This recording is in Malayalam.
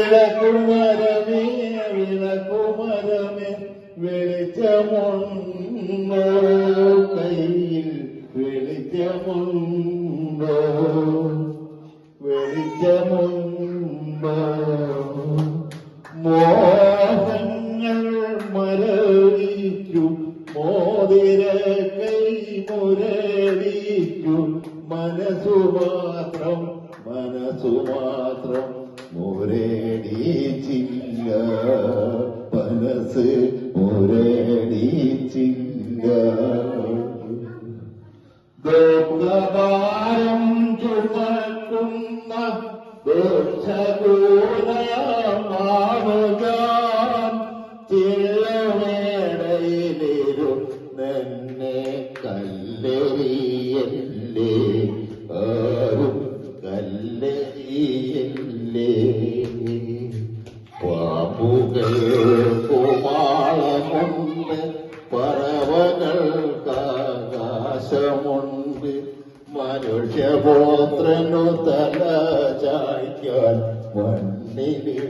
വിളക്കുമരമേ വിളക്കുമരമേ വെളിച്ചമുണ്ടോ കയ്യിൽ വെളിച്ചമുണ്ടോ വെളിച്ചമുണ്ടോ മോഹങ്ങൾ മരവിക്കും മോതിര കൈ മുരടിക്കും മനസ്സു മാത്രം മുരടിച്ചില്ല മനസ്സ് മുരടിച്ചില്ല ദുഃഖഭാരം ചുമക്കുന്ന ദോഷകൂലമാവുകാൻ ചില്ലവേടയിലിരുന്നെന്നെ കല്ലെറിയല്ലേ ആരും കല്ലെറിയല്ലേ പാമ്പുകൾക്കുമാളമുണ്ട് പറവകൾക്കാകാശമുണ്ട് മനുഷ്യപുത്രനു തല ചായ്ക്കാൻ മണ്ണിലിടമില്ല